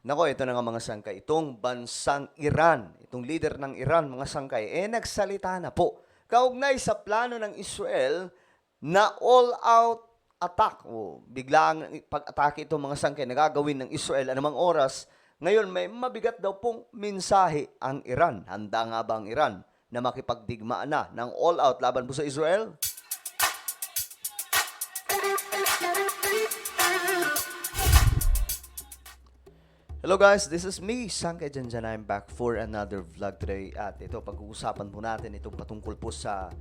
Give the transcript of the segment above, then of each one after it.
Nako, ito na nga mga sangkay. Itong bansang Iran, itong leader ng Iran, mga sangkay, nagsalita na po. Kaugnay sa plano ng Israel na all-out attack. O, biglang pag-atake itong mga sangkay na gagawin ng Israel anumang oras. Ngayon, may mabigat daw pong mensahe ang Iran. Handa nga ba ang Iran na makipagdigmaan na ng all-out laban po sa Israel? Hello guys, this is me, Sangkay Janjan. I'm back for another vlog today. At ito, pag-uusapan po natin itong patungkol po sa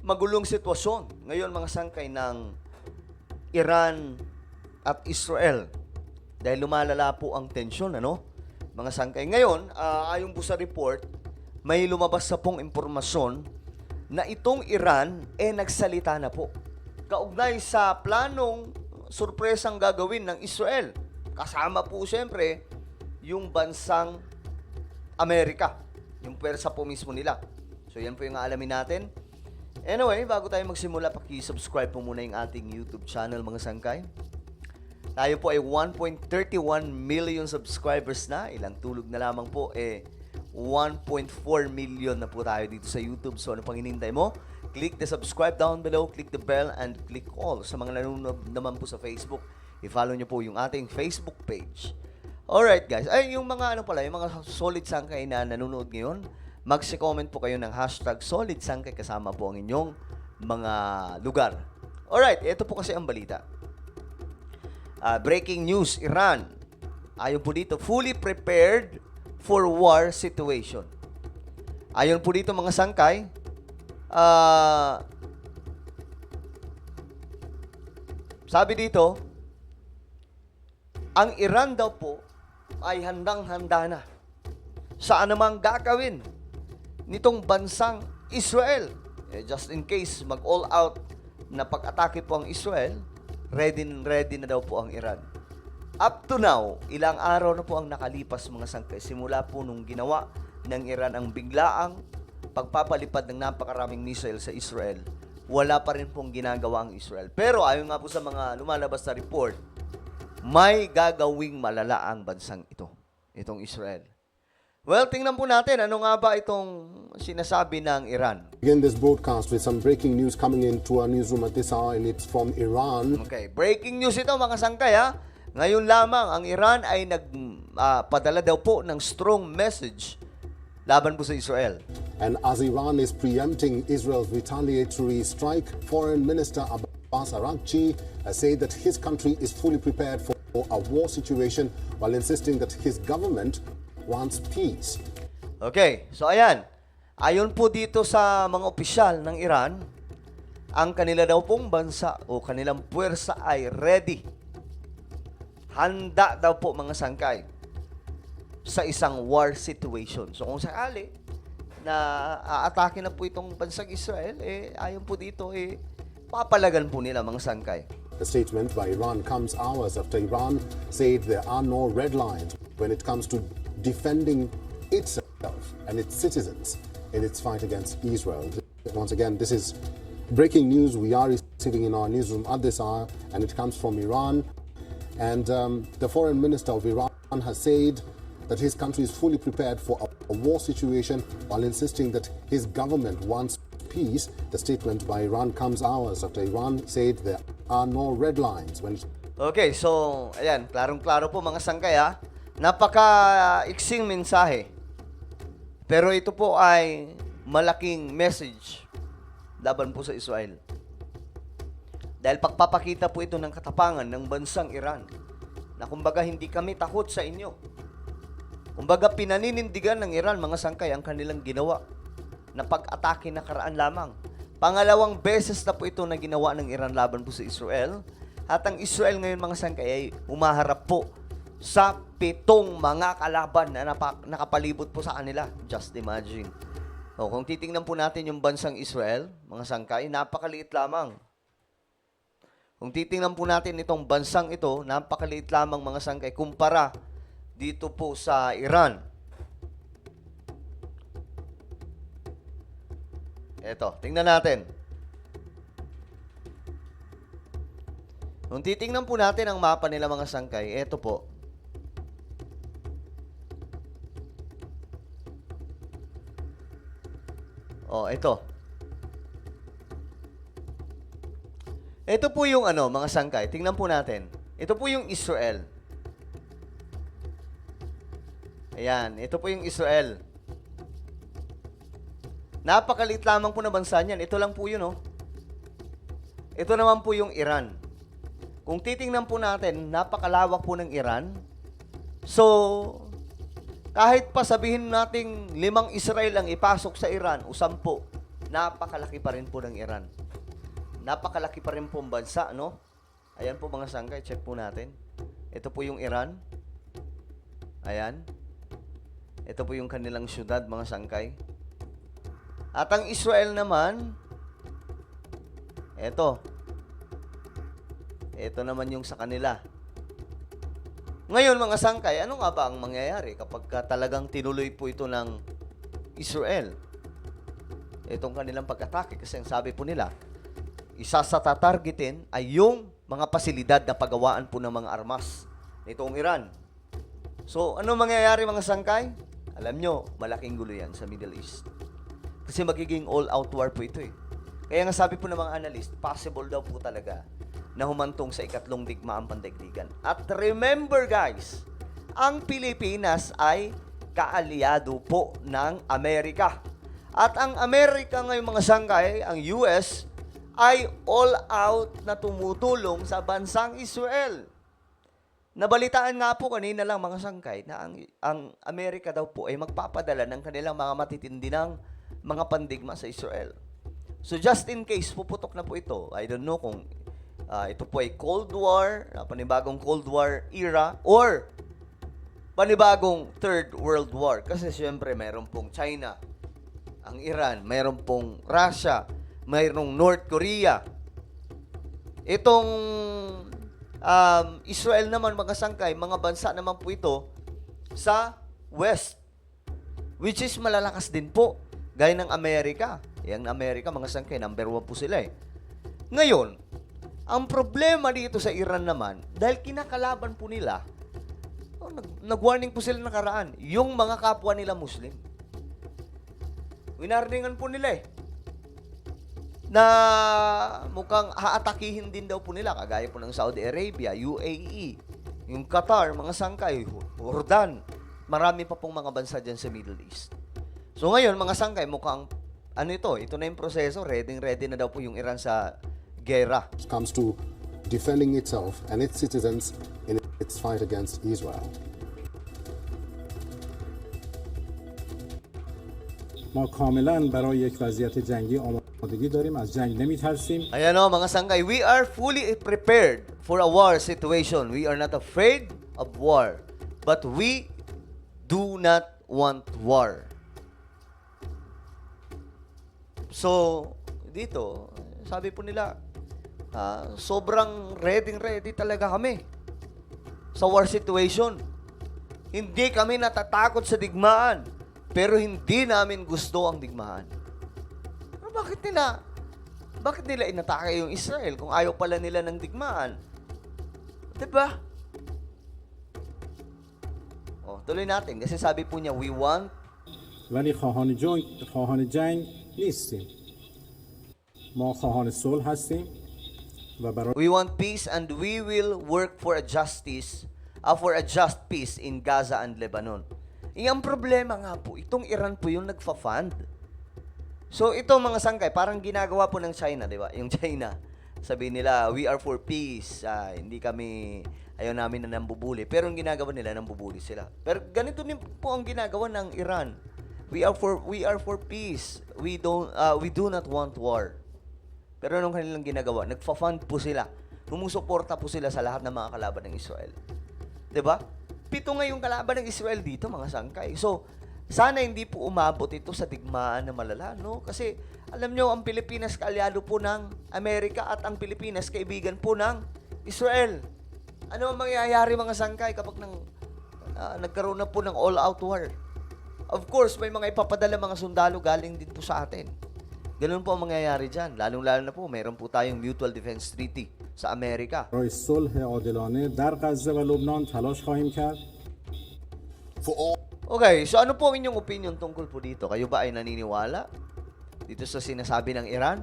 magulong sitwasyon ngayon mga sangkay ng Iran at Israel. Dahil lumalala po ang tensyon, ano? Mga sangkay. Ngayon, ayon po sa report, may lumabas sa pong impormasyon na itong Iran nagsalita na po. Kaugnay sa planong surpresang gagawin ng Israel. Kasama po siyempre yung bansang Amerika. Yung pwersa po mismo nila. So yan po yung aalamin natin. Anyway, bago tayo magsimula, paki-subscribe po muna yung ating YouTube channel mga sangkay. Tayo po ay 1.31 million subscribers na. Ilang tulog na lamang po 1.4 million na po tayo dito sa YouTube. So ano pang hinihintay mo? Click the subscribe down below, click the bell, and click all. Sa mga nanonood naman po sa Facebook, i-follow nyo po yung ating Facebook page. Alright guys, ay yung mga yung mga solid sangkay na nanonood ngayon, magsi-comment po kayo ng hashtag solid sangkay kasama po ang inyong mga lugar. Alright, ito po kasi ang balita. Breaking news, Iran. Ayon po dito, fully prepared for war situation. Ayon po dito mga sangkay, sabi dito, ang Iran daw po ay handang-handa na sa anumang gagawin nitong bansang Israel. Just in case mag-all out na pag-atake po ang Israel, ready na daw po ang Iran. Up to now, ilang araw na po ang nakalipas mga sangkay. Simula po nung ginawa ng Iran ang biglaang pagpapalipad ng napakaraming missile sa Israel, wala pa rin pong ginagawa ang Israel. Pero ayon nga po sa mga lumalabas na report, may gagawing malala ang bansang ito, itong Israel. Well, tingnan po natin, ano nga ba itong sinasabi ng Iran? Begin this broadcast with some breaking news coming into our newsroom at this hour, and it's from Iran. Okay, breaking news ito mga sangkay ha. Ngayon lamang, ang Iran ay nagpadala daw po ng strong message laban po sa Israel. And as Iran is preempting Israel's retaliatory strike, Foreign Minister Abbas Araghchi said that his country is fully prepared for a war situation while insisting that his government wants peace. Okay, so ayan. Ayon po dito sa mga opisyal ng Iran, ang kanila daw pong bansa o kanilang puwersa ay ready. Handa daw po mga sangkay sa isang war situation. So kung sakali na aatake na po itong bansang Israel, ayon po dito, papalagan po nila mga sangkay. The statement by Iran comes hours after Iran said there are no red lines when it comes to defending itself and its citizens in its fight against Israel. Once again, this is breaking news we are receiving in our newsroom at this hour, and it comes from Iran. And the foreign minister of Iran has said that his country is fully prepared for a war situation while insisting that his government wants peace. The statement by Iran comes hours after Iran said there are no red lines when... Okay, so ayan, klarong-klaro po mga sangkay ha. Napaka-iksing mensahe. Pero ito po ay malaking message laban po sa Israel. Dahil pagpapakita po ito ng katapangan ng bansang Iran na kumbaga hindi kami takot sa inyo. Kumbaga pinaninindigan ng Iran mga sangkay ang kanilang ginawa na pag-atake na karaan lamang. Pangalawang beses na po ito na ginawa ng Iran laban po sa Israel. At ang Israel ngayon mga sangkay ay umaharap po sa 7 mga kalaban na nakapalibot po sa kanila. Just imagine. O, kung titingnan po natin yung bansang Israel, mga sangkay, napakaliit lamang. Kung titingnan po natin itong bansang ito, napakaliit lamang mga sangkay kumpara dito po sa Iran. Eto, tingnan natin. Kung titingnan po natin ang mapa nila mga sangkay, eto po. Oh, ito. Ito po yung mga sangkay. Tingnan po natin. Ito po yung Israel. Ayan, ito po yung Israel. Napakalit lamang po na bansa niyan. Ito lang po yun, oh. Ito naman po yung Iran. Kung titingnan po natin, napakalawak po ng Iran. So, kahit pa sabihin nating 5 Israel ang ipasok sa Iran o 10, napakalaki pa rin po ng Iran. Napakalaki pa rin po ang bansa, no? Ayan po mga sangkay, check po natin. Ito po yung Iran. Ayan. Ito po yung kanilang syudad, mga sangkay. At ang Israel naman, ito. Ito naman yung sa kanila. Ngayon, mga sangkay, ano nga ba ang mangyayari kapag talagang tinuloy po ito ng Israel? Itong kanilang pag-atake, kasi ang sabi po nila, isa sa tatargetin ay yung mga pasilidad na pagawaan po ng mga armas nitong Iran. So, ano mangyayari mga sangkay? Alam nyo, malaking gulo yan sa Middle East. Kasi magiging all-out war po ito eh. Kaya nga sabi po ng mga analyst, possible daw po talaga na humantong sa ikatlong digmaang pandaigdigan. At remember guys, ang Pilipinas ay kaalyado po ng Amerika. At ang Amerika ngayong mga sangkay, ang US, ay all-out na tumutulong sa bansang Israel. Nabalitaan nga po kanina lang mga sangkay na ang Amerika daw po ay magpapadala ng kanilang mga matitindinang mga pandigma sa Israel. So just in case puputok na po ito, I don't know kung ito po ay Cold War, panibagong Cold War era, or panibagong Third World War. Kasi siyempre mayroon pong China, ang Iran, mayroon pong Russia, mayroong North Korea. Itong Israel naman, mga sangkay, mga bansa naman po ito sa West, which is malalakas din po, gaya ng Amerika. Yang Amerika, mga sangkay, number 1 po sila eh. Ngayon, ang problema dito sa Iran naman, dahil kinakalaban po nila, nag-warning po sila nakaraan, yung mga kapwa nila Muslim. Winarningan po nila eh, na mukhang haatakihin din daw po nila, kagaya po ng Saudi Arabia, UAE, yung Qatar, mga sangkay, Jordan, marami pa pong mga bansa dyan sa Middle East. So ngayon, mga sangkay, mukhang, ito na yung proseso, ready na daw po yung Iran sa gera. It comes to defending itself and its citizens in its fight against Israel. ما کاملا برای یک وضعیت جنگی آمادگی داریم از جنگ نمی‌ترسیم. Ayan o mga sangkay, we are fully prepared for a war situation. We are not afraid of war, but we do not want war. So, dito, sabi po nila, sobrang ready talaga kami sa war situation. Hindi kami natatakot sa digmaan, pero hindi namin gusto ang digmaan. Pero bakit nila inatake yung Israel kung ayaw pala nila ng digmaan? Diba? Tuloy natin kasi sabi po niya, we want ولی خواهان جنگ نیستیم. ما خواهان صلح هستیم و برای We want peace and we will work for a just peace in Gaza and Lebanon. Ang problema nga po, itong Iran po yung nagfa-fund. So, itong mga sangkay, parang ginagawa po ng China, di ba? Yung China, sabi nila, we are for peace. Hindi kami, ayaw namin na nambubuli. Pero ang ginagawa nila, nambubuli sila. Pero ganito din po ang ginagawa ng Iran. We are for peace. We do not want war. Pero anong kanilang ginagawa? Nagfa-fund po sila. Sumusuporta po sila sa lahat ng mga kalaban ng Israel. 'Di ba? 7 nga yung kalaban ng Israel dito, mga sangkay. So, sana hindi po umabot ito sa digmaan na malala, no? Kasi alam nyo, ang Pilipinas kaalyado po ng Amerika at ang Pilipinas kaibigan po ng Israel. Ano ang mangyayari, mga sangkay, kapag nagkaroon na po ng all-out war? Of course, may mga ipapadala mga sundalo galing din po sa atin. Ganun po ang mangyayari dyan. Lalong-lalo na po, mayroon po tayong Mutual Defense Treaty sa Amerika. برای صلح عادلانه در غزه و لبنان تلاش خواهیم کرد. For all Okay, so ano po ang inyong opinion tungkol po dito? Kayo ba ay naniniwala dito sa sinasabi ng Iran?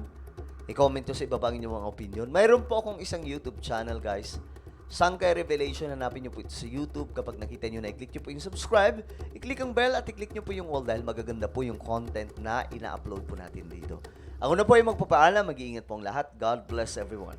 I-comment nyo sa ibaba ang inyong mga opinion. Mayroon po akong isang YouTube channel, guys. Sangkay Revelation, hanapin nyo po ito sa YouTube. Kapag nakita nyo na, i-click nyo po yung subscribe, i-click ang bell at i-click nyo po yung all dahil magaganda po yung content na ina-upload po natin dito. Ako na po yung magpapaalam. Mag-iingat po ang lahat. God bless everyone.